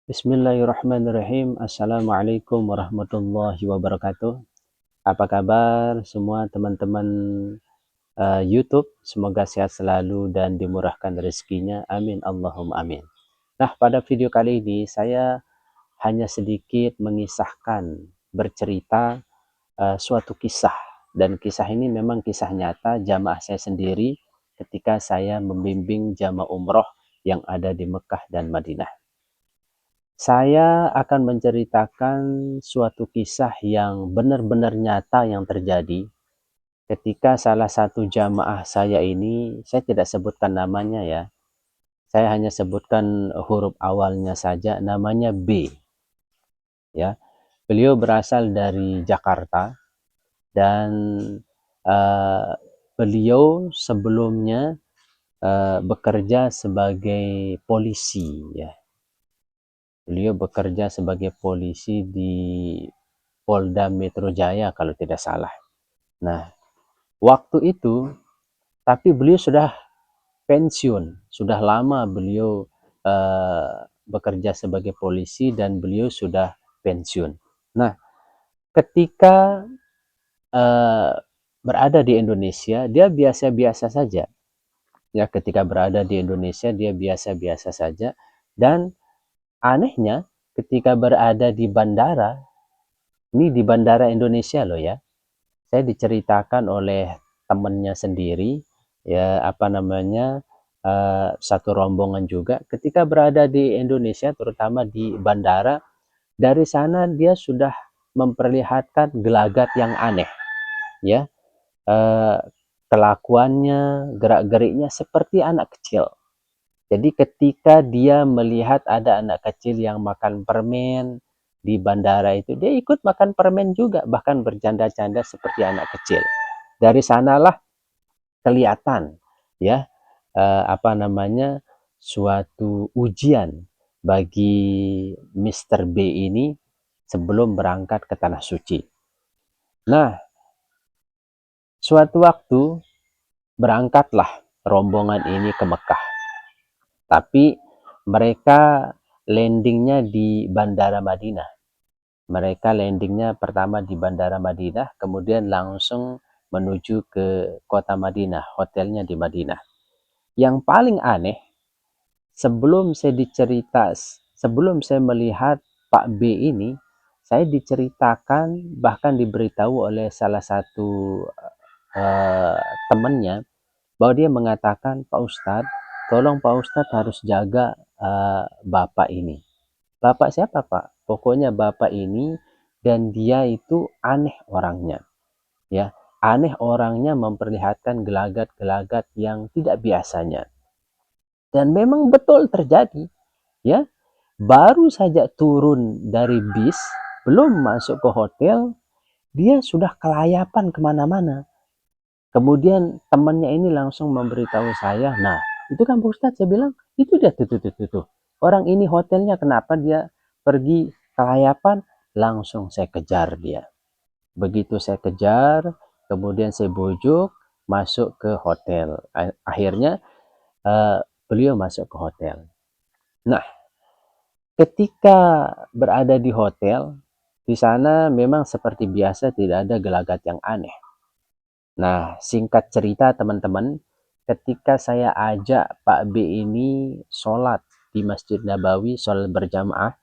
Bismillahirrahmanirrahim. Assalamualaikum warahmatullahi wabarakatuh. Apa kabar semua teman-teman YouTube? Semoga sehat selalu dan dimurahkan rezekinya. Amin Allahumma amin. Nah, pada video kali ini saya hanya sedikit mengisahkan, bercerita suatu kisah. Dan kisah ini memang kisah nyata jamaah saya sendiri ketika saya membimbing jamaah umroh yang ada di Mekah dan Madinah. Saya akan menceritakan suatu kisah yang benar-benar nyata yang terjadi ketika salah satu jamaah saya ini, saya tidak sebutkan namanya ya, saya hanya sebutkan huruf awalnya saja, namanya B. Ya, beliau berasal dari Jakarta dan uh, beliau sebelumnya bekerja sebagai polisi ya. Beliau bekerja sebagai polisi di Polda Metro Jaya kalau tidak salah. Nah, waktu itu, tapi beliau sudah pensiun, sudah lama beliau bekerja sebagai polisi dan beliau sudah pensiun. Nah, ketika uh, berada di Indonesia, dia biasa-biasa saja. Ya, ketika berada di Indonesia, dia biasa-biasa saja. Dan anehnya, ketika berada di bandara, ini di bandara Indonesia loh ya, saya diceritakan oleh temannya sendiri ya, apa namanya, satu rombongan juga ketika berada di Indonesia, terutama di bandara. Dari sana dia sudah memperlihatkan gelagat yang aneh ya, eh, kelakuannya, gerak-geriknya seperti anak kecil. Jadi ketika dia melihat ada anak kecil yang makan permen di bandara itu, dia ikut makan permen juga, bahkan bercanda-canda seperti anak kecil. Dari sanalah kelihatan ya, apa namanya, suatu ujian bagi Mr. B ini sebelum berangkat ke tanah suci. Nah, suatu waktu berangkatlah rombongan ini ke Mekah. Tapi mereka landingnya di Bandara Madinah. Mereka landingnya pertama di Bandara Madinah, kemudian langsung menuju ke kota Madinah, hotelnya di Madinah. Yang paling aneh, sebelum saya melihat Pak B ini, saya diceritakan, bahkan diberitahu oleh salah satu uh, temannya, bahwa dia mengatakan, Pak Ustadz, tolong Pak Ustadz harus jaga bapak ini. Bapak siapa Pak? Pokoknya bapak ini, dan dia itu aneh orangnya. Ya, aneh orangnya, memperlihatkan gelagat-gelagat yang tidak biasanya. Dan memang betul terjadi. Ya, baru saja turun dari bis, belum masuk ke hotel, dia sudah kelayapan kemana-mana. Kemudian temannya ini langsung memberitahu saya, nah itu kan Pak Ustadz, saya bilang, itu dia tuh. Orang ini hotelnya, kenapa dia pergi kelayapan? Langsung saya kejar dia. Begitu saya kejar, kemudian saya bujuk, masuk ke hotel. Akhirnya beliau masuk ke hotel. Nah, ketika berada di hotel, di sana memang seperti biasa, tidak ada gelagat yang aneh. Nah, singkat cerita teman-teman, ketika saya ajak Pak B ini sholat di Masjid Nabawi, sholat berjamaah,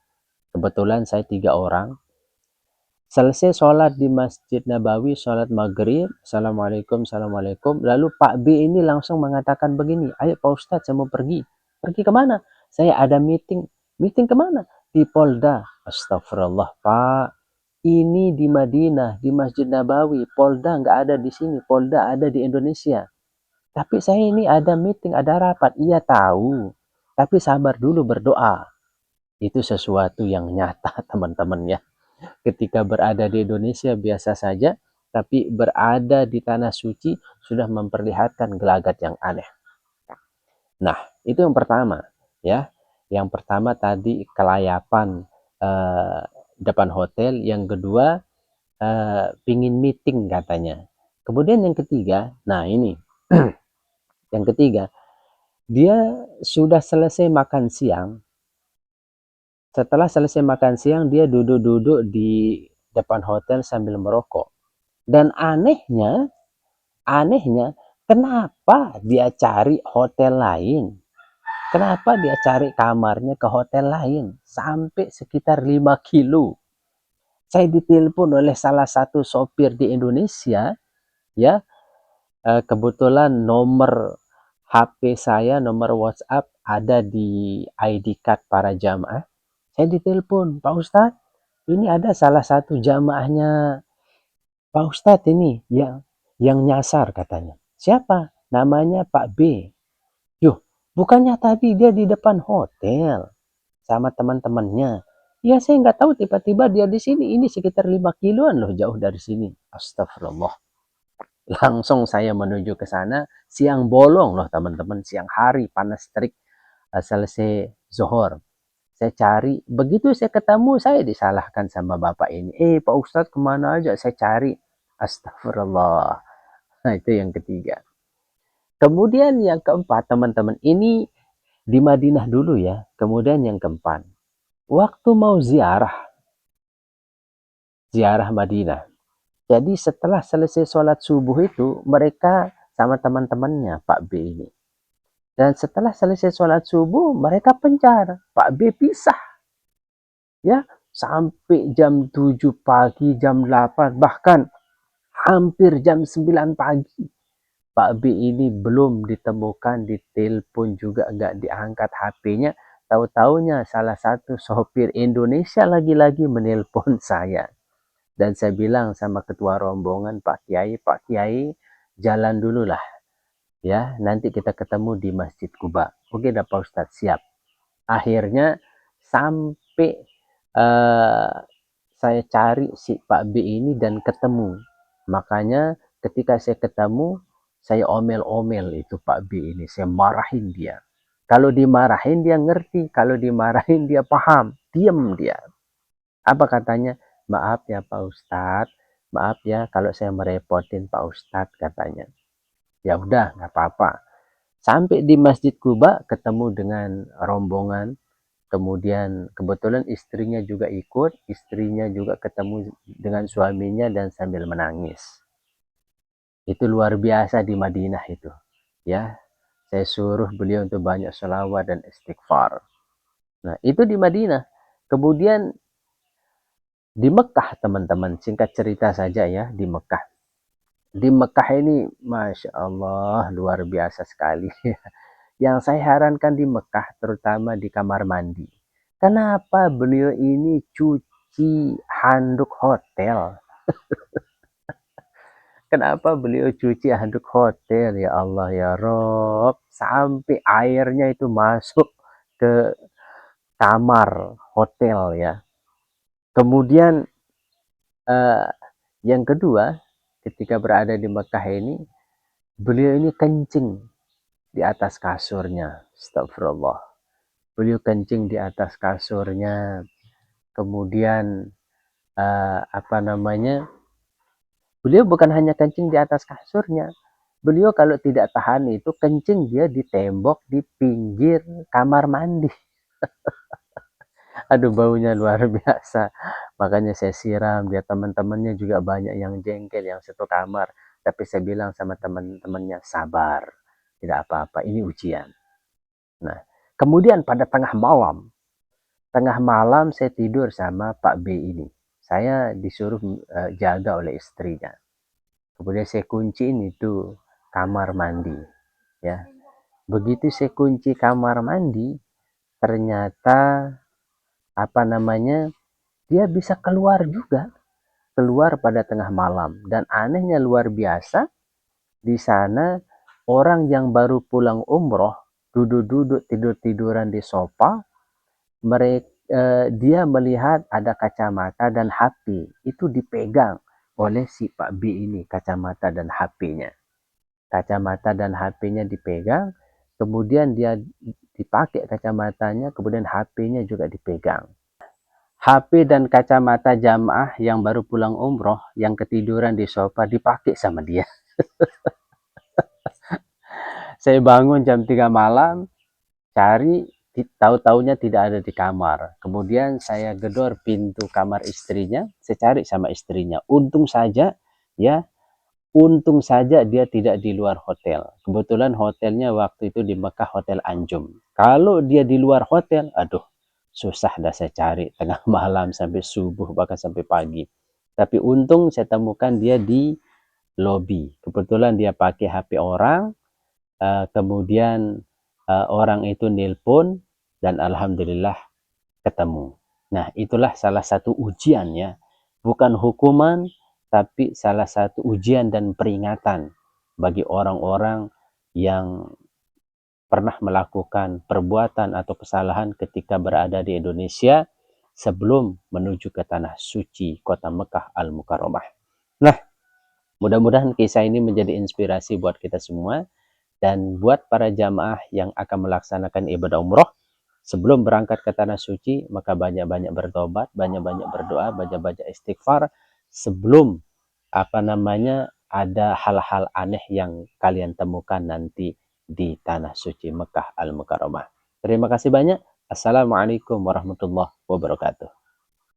kebetulan saya 3 orang. Selesai sholat di Masjid Nabawi, sholat maghrib, Assalamualaikum, Assalamualaikum. Lalu Pak B ini langsung mengatakan begini, ayo Pak Ustadz, saya mau pergi. Pergi kemana? Saya ada meeting. Meeting kemana? Di Polda. Astagfirullah Pak, ini di Madinah, di Masjid Nabawi. Polda nggak ada di sini, Polda ada di Indonesia. Tapi saya ini ada meeting, ada rapat. Iya tahu, tapi sabar dulu, berdoa. Itu sesuatu yang nyata teman-teman ya. Ketika berada di Indonesia biasa saja, tapi berada di tanah suci sudah memperlihatkan gelagat yang aneh. Nah, itu yang pertama ya. Yang pertama tadi kelayapan depan hotel, yang kedua pingin meeting katanya. Kemudian yang ketiga, nah ini yang ketiga, dia sudah selesai makan siang, Setelah selesai makan siang, dia duduk-duduk di depan hotel sambil merokok. Dan anehnya, kenapa dia cari hotel lain? Kenapa dia cari kamarnya ke hotel lain? Sampai sekitar 5 kilo. Saya ditelepon oleh salah satu sopir di Indonesia, ya, kebetulan nomor HP saya, nomor WhatsApp ada di ID card para jamaah. Saya ditelepon, Pak Ustadz, ini ada salah satu jamaahnya Pak Ustadz ini yang nyasar katanya. Siapa? Namanya Pak B. Yuh, bukannya tadi dia di depan hotel sama teman-temannya. Ya saya nggak tahu tiba-tiba dia di sini. Ini sekitar 5 kiloan loh jauh dari sini. Astagfirullah. Langsung saya menuju ke sana. Siang bolong loh teman-teman. Siang hari panas terik. Selesai zuhur. Saya cari. Begitu saya ketemu saya disalahkan sama bapak ini. Pak Ustadz kemana aja saya cari. Astagfirullah. Nah itu yang ketiga. Kemudian yang keempat teman-teman. Ini di Madinah dulu ya. Kemudian yang keempat. Waktu mau ziarah Madinah. Jadi setelah selesai sholat subuh itu, mereka sama teman-temannya Pak B ini. Dan setelah selesai sholat subuh, mereka pencar. Pak B pisah. Ya, sampai jam 7 pagi, jam 8, bahkan hampir jam 9 pagi. Pak B ini belum ditemukan, ditelepon juga nggak diangkat HP-nya. Tahu-taunya salah satu sopir Indonesia lagi-lagi menelpon saya. Dan saya bilang sama ketua rombongan, Pak Kiai, jalan dulu lah. Ya, nanti kita ketemu di Masjid Kuba. Oke, dah Pak Ustadz, siap. Akhirnya sampai saya cari si Pak B ini dan ketemu. Makanya ketika saya ketemu, saya omel-omel itu Pak B ini. Saya marahin dia. Kalau dimarahin dia ngerti, kalau dimarahin dia paham. Diam dia. Apa katanya? Maaf ya Pak Ustadz, maaf ya kalau saya merepotin Pak Ustadz katanya. Ya udah nggak apa-apa. Sampai di Masjid Kuba ketemu dengan rombongan. Kemudian kebetulan istrinya juga ikut, istrinya juga ketemu dengan suaminya dan sambil menangis. Itu luar biasa di Madinah itu. Ya, saya suruh beliau untuk banyak sholawat dan istighfar. Nah itu di Madinah. Kemudian di Mekah teman-teman, singkat cerita saja ya, di Mekah. Di Mekah ini Masya Allah luar biasa sekali. Yang saya herankan di Mekah terutama di kamar mandi. Kenapa beliau ini cuci handuk hotel? Kenapa beliau cuci handuk hotel? Ya Allah ya Rob. Sampai airnya itu masuk ke kamar hotel ya. Kemudian eh, yang kedua, ketika berada di Mekah ini, beliau ini kencing di atas kasurnya. Astagfirullah. Beliau kencing di atas kasurnya. Kemudian apa namanya? Beliau bukan hanya kencing di atas kasurnya. Beliau kalau tidak tahan itu kencing dia di tembok di pinggir kamar mandi. Aduh baunya luar biasa. Makanya saya siram, dia teman-temannya juga banyak yang jengkel, yang satu kamar. Tapi saya bilang sama teman-temannya, sabar. Tidak apa-apa, ini ujian. Nah, kemudian pada tengah malam saya tidur sama Pak B ini. Saya disuruh jaga oleh istrinya. Kemudian saya kunciin itu kamar mandi. Ya, begitu saya kunci kamar mandi, ternyata apa namanya dia bisa keluar juga, keluar pada tengah malam. Dan anehnya luar biasa, di sana orang yang baru pulang umroh duduk-duduk tidur-tiduran di sofa, mereka dia melihat ada kacamata dan HP itu dipegang oleh si Pak B ini, kacamata dan HP-nya. Kacamata dan HP-nya dipegang, kemudian dia dipakai kacamatanya, kemudian HP-nya juga dipegang. HP dan kacamata jamaah yang baru pulang umroh, yang ketiduran di sofa dipakai sama dia. Saya bangun jam 3 malam, cari, tahu-taunya tidak ada di kamar. Kemudian saya gedor pintu kamar istrinya, saya cari sama istrinya. Untung saja dia tidak di luar hotel. Kebetulan hotelnya waktu itu di Mekah, Hotel Anjum. Kalau dia di luar hotel, aduh, susah dah saya cari tengah malam sampai subuh bahkan sampai pagi. Tapi untung saya temukan dia di lobi. Kebetulan dia pakai HP orang, kemudian orang itu nelpon dan alhamdulillah ketemu. Nah, itulah salah satu ujian ya. Bukan hukuman, tapi salah satu ujian dan peringatan bagi orang-orang yang pernah melakukan perbuatan atau kesalahan ketika berada di Indonesia sebelum menuju ke tanah suci kota Mekah Al-Mukarramah. Nah, mudah-mudahan kisah ini menjadi inspirasi buat kita semua dan buat para jamaah yang akan melaksanakan ibadah umroh. Sebelum berangkat ke tanah suci, maka banyak-banyak bertobat, banyak-banyak berdoa, banyak-banyak istighfar sebelum ada hal-hal aneh yang kalian temukan nanti di tanah suci Mekah Al-Mukarramah. Terima kasih banyak. Assalamualaikum warahmatullahi wabarakatuh.